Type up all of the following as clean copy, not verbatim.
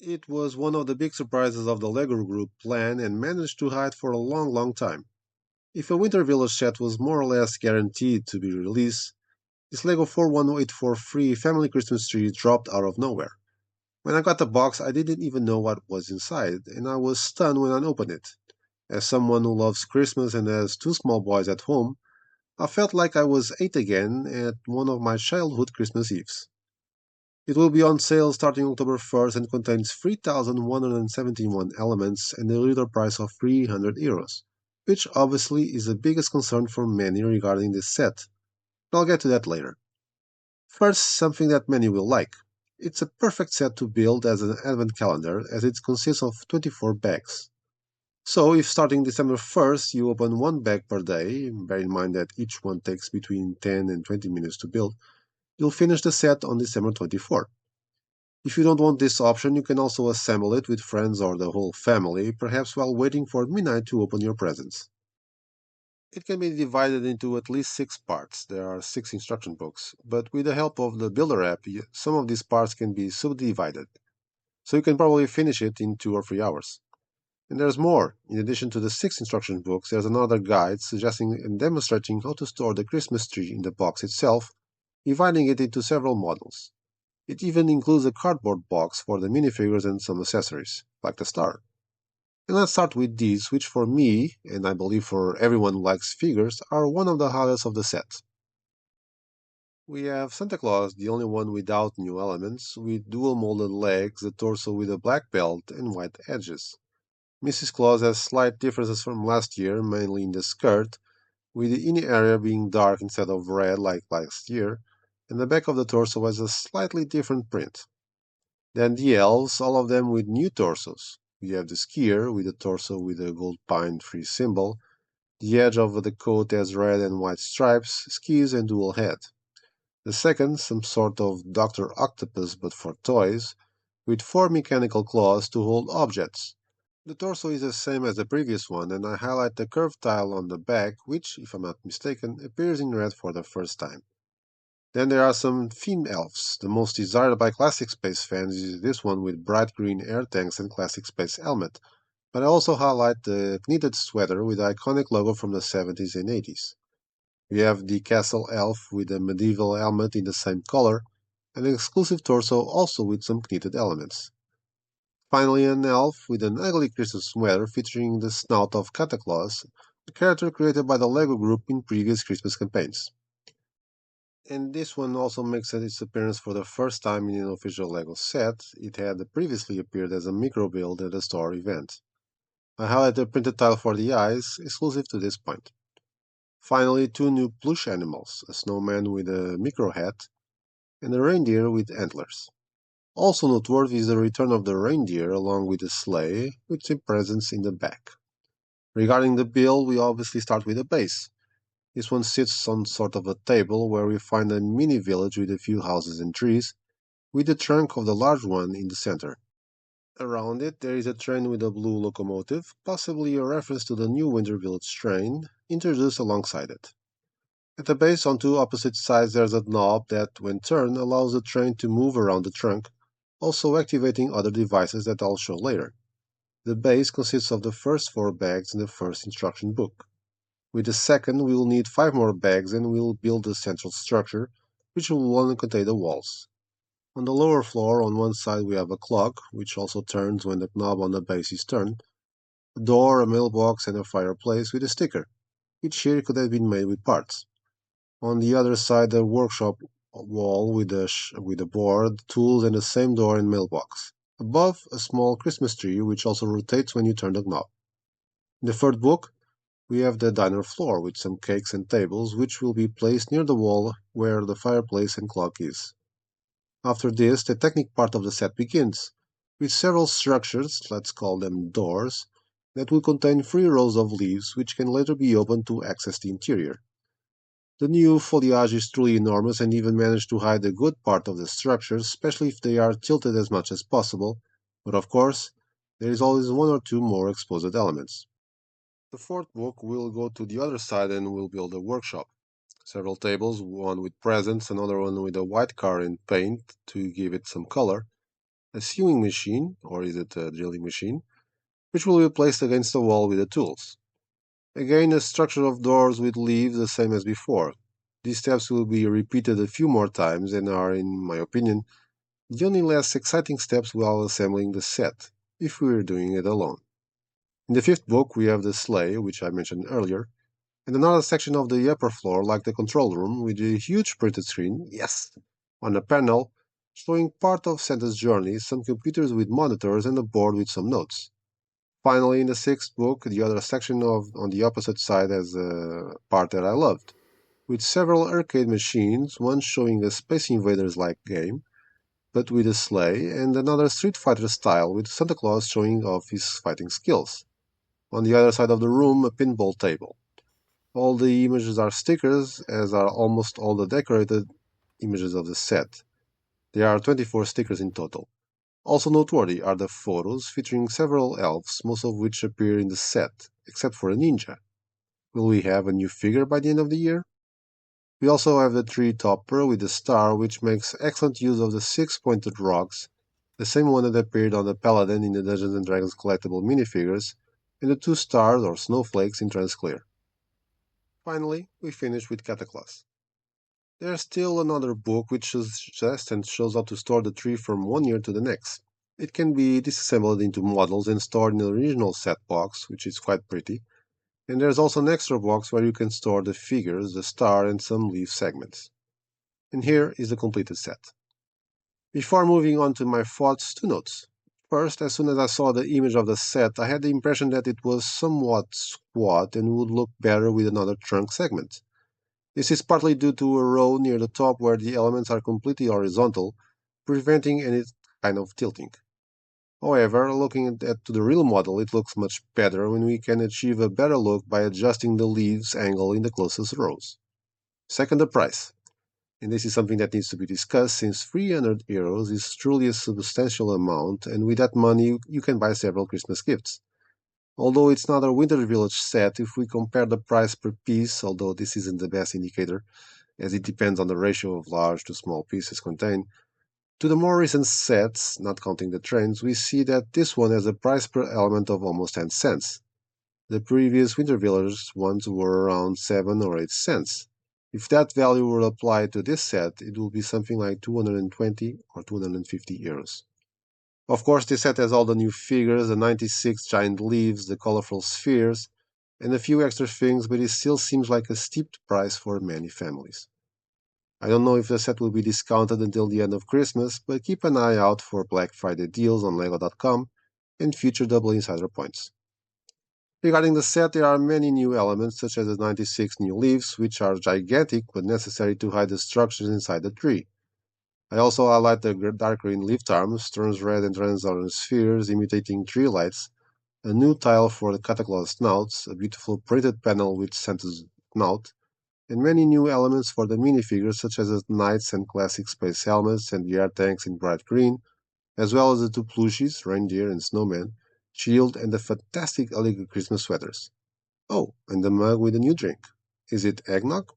It was one of the big surprises of the LEGO Group plan and managed to hide for a long, long time. If a Winter Village set was more or less guaranteed to be released, this LEGO 4184 free family Christmas tree dropped out of nowhere. When I got the box, I didn't even know what was inside, and I was stunned when I opened it. As someone who loves Christmas and has two small boys at home, I felt like I was eight again at one of my childhood Christmas Eves. It will be on sale starting October 1st and contains 3,171 elements and a retail price of €300, which obviously is the biggest concern for many regarding this set. But I'll get to that later. First, something that many will like. It's a perfect set to build as an advent calendar as it consists of 24 bags. So if starting December 1st you open one bag per day, bear in mind that each one takes between 10 and 20 minutes to build, you'll finish the set on December 24th. If you don't want this option, you can also assemble it with friends or the whole family, perhaps while waiting for midnight to open your presents. It can be divided into at least six parts. There are six instruction books, but with the help of the Builder app, some of these parts can be subdivided, so you can probably finish it in 2 or 3 hours. And there's more. In addition to the six instruction books, there's another guide suggesting and demonstrating how to store the Christmas tree in the box itself, dividing it into several models. It even includes a cardboard box for the minifigures and some accessories, like the star. And let's start with these, which for me, and I believe for everyone who likes figures, are one of the highlights of the set. We have Santa Claus, the only one without new elements, with dual molded legs, a torso with a black belt, and white edges. Mrs. Claus has slight differences from last year, mainly in the skirt, with the inner area being dark instead of red like last year, and the back of the torso has a slightly different print. Then the elves, all of them with new torsos. We have the skier with a torso with a gold pine tree symbol. The edge of the coat has red and white stripes, skis, and dual head. The second, some sort of Dr. Octopus but for toys, with four mechanical claws to hold objects. The torso is the same as the previous one, and I highlight the curved tile on the back, which, if I'm not mistaken, appears in red for the first time. Then there are some theme elves. The most desired by classic space fans is this one with bright green air tanks and classic space helmet, but I also highlight the knitted sweater with the iconic logo from the 70s and 80s. We have the castle elf with a medieval helmet in the same color, and an exclusive torso also with some knitted elements. Finally, an elf with an ugly Christmas sweater featuring the snout of Santa Claus, a character created by the LEGO Group in previous Christmas campaigns. And this one also makes its appearance for the first time in an official LEGO set. It had previously appeared as a micro build at a store event. I highlight the printed tile for the eyes, exclusive to this point. Finally, two new plush animals, a snowman with a micro hat, and a reindeer with antlers. Also noteworthy is the return of the reindeer along with the sleigh, with some presents in the back. Regarding the build, we obviously start with the base. This one sits on sort of a table where we find a mini village with a few houses and trees, with the trunk of the large one in the center. Around it, there is a train with a blue locomotive, possibly a reference to the new Winter Village train, introduced alongside it. At the base, on two opposite sides, there's a knob that, when turned, allows the train to move around the trunk, also activating other devices that I'll show later. The base consists of the first four bags in the first instruction book. With the second, we will need five more bags and we will build the central structure, which will only contain the walls. On the lower floor, on one side, we have a clock, which also turns when the knob on the base is turned, a door, a mailbox, and a fireplace with a sticker, which here could have been made with parts. On the other side, a workshop wall with a board, tools, and the same door and mailbox. Above, a small Christmas tree, which also rotates when you turn the knob. In the third book, we have the diner floor with some cakes and tables, which will be placed near the wall where the fireplace and clock is. After this, the technic part of the set begins, with several structures, let's call them doors, that will contain 3 rows of leaves which can later be opened to access the interior. The new foliage is truly enormous and even managed to hide a good part of the structures, especially if they are tilted as much as possible, but of course, there is always one or two more exposed elements. The fourth book will go to the other side and will build a workshop. Several tables, one with presents, another one with a white car and paint to give it some color, a sewing machine, or is it a drilling machine, which will be placed against the wall with the tools. Again, a structure of doors with leaves the same as before. These steps will be repeated a few more times and are, in my opinion, the only less exciting steps while assembling the set, if we are doing it alone. In the fifth book, we have the sleigh, which I mentioned earlier, and another section of the upper floor, like the control room, with a huge printed screen, yes, on a panel, showing part of Santa's journey, some computers with monitors, and a board with some notes. Finally, in the sixth book, the other section on the opposite side has a part that I loved, with several arcade machines, one showing a Space Invaders-like game, but with a sleigh, and another Street Fighter style with Santa Claus showing off his fighting skills. On the other side of the room, a pinball table. All the images are stickers, as are almost all the decorated images of the set. There are 24 stickers in total. Also noteworthy are the photos featuring several elves, most of which appear in the set, except for a ninja. Will we have a new figure by the end of the year? We also have the tree topper with the star, which makes excellent use of the six-pointed rocks, the same one that appeared on the paladin in the Dungeons and Dragons collectible minifigures, and the two stars or snowflakes in transclear. Finally, we finish with Cataclass. There's still another book which suggests and shows how to store the tree from one year to the next. It can be disassembled into models and stored in the original set box, which is quite pretty, and there's also an extra box where you can store the figures, the star, and some leaf segments. And here is the completed set. Before moving on to my thoughts, two notes. First, as soon as I saw the image of the set, I had the impression that it was somewhat squat and would look better with another trunk segment. This is partly due to a row near the top where the elements are completely horizontal, preventing any kind of tilting. However, looking to the real model, it looks much better when we can achieve a better look by adjusting the leaves angle in the closest rows. Second, the price. And this is something that needs to be discussed since €300 is truly a substantial amount, and with that money you can buy several Christmas gifts. Although it's not a Winter Village set, if we compare the price per piece, although this isn't the best indicator, as it depends on the ratio of large to small pieces contained, to the more recent sets, not counting the trends, we see that this one has a price per element of almost 10 cents. The previous Winter Village ones were around 7 or 8 cents. If that value were applied to this set, it would be something like 220 or €250. Of course, this set has all the new figures, the 96 giant leaves, the colorful spheres, and a few extra things, but it still seems like a steep price for many families. I don't know if the set will be discounted until the end of Christmas, but keep an eye out for Black Friday deals on Lego.com and future double insider points. Regarding the set, there are many new elements, such as the 96 new leaves, which are gigantic but necessary to hide the structures inside the tree. I also highlight the dark green leaf arms, trans-red and trans-orange spheres imitating tree lights, a new tile for the Cataclaw snouts, a beautiful printed panel with Santa's snout, and many new elements for the minifigures such as the knights and classic space helmets and the air tanks in bright green, as well as the two plushies, reindeer and snowman, shield, and the fantastic elegant Christmas sweaters. Oh, and the mug with a new drink. Is it eggnog?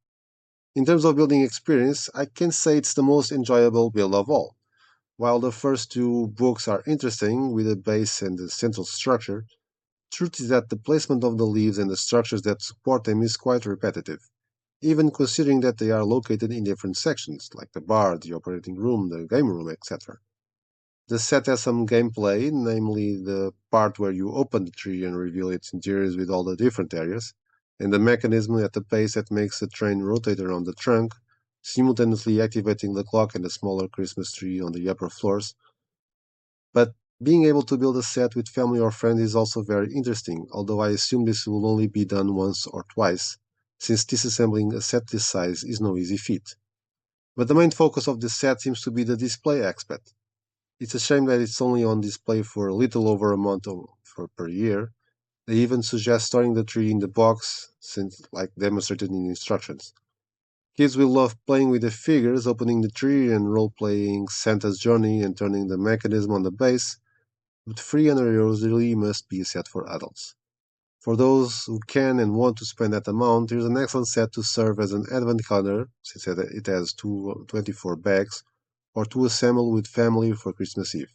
In terms of building experience, I can say it's the most enjoyable build of all. While the first two books are interesting with the base and the central structure, truth is that the placement of the leaves and the structures that support them is quite repetitive, even considering that they are located in different sections, like the bar, the operating room, the game room, etc. The set has some gameplay, namely the part where you open the tree and reveal its interiors with all the different areas, and the mechanism at the pace that makes the train rotate around the trunk, simultaneously activating the clock and the smaller Christmas tree on the upper floors. But being able to build a set with family or friends is also very interesting, although I assume this will only be done once or twice, since disassembling a set this size is no easy feat. But the main focus of this set seems to be the display aspect. It's a shame that it's only on display for a little over a month per year. They even suggest storing the tree in the box, since like demonstrated in the instructions. Kids will love playing with the figures, opening the tree and role-playing Santa's journey and turning the mechanism on the base, but €300 really must be a set for adults. For those who can and want to spend that amount, there's an excellent set to serve as an advent calendar, since it has 24 bags, or to assemble with family for Christmas Eve.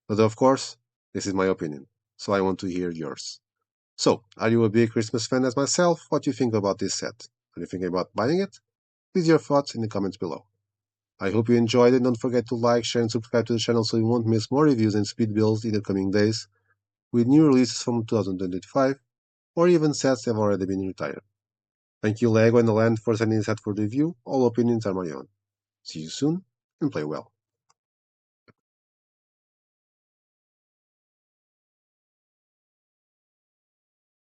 But of course, this is my opinion, so I want to hear yours. So, are you a big Christmas fan as myself? What do you think about this set? Are you thinking about buying it? Leave your thoughts in the comments below. I hope you enjoyed it. Don't forget to like, share, and subscribe to the channel so you won't miss more reviews and speed builds in the coming days, with new releases from 2025, or even sets that have already been retired. Thank you, LEGO and the Land, for sending this set for review. All opinions are my own. See you soon, and play well.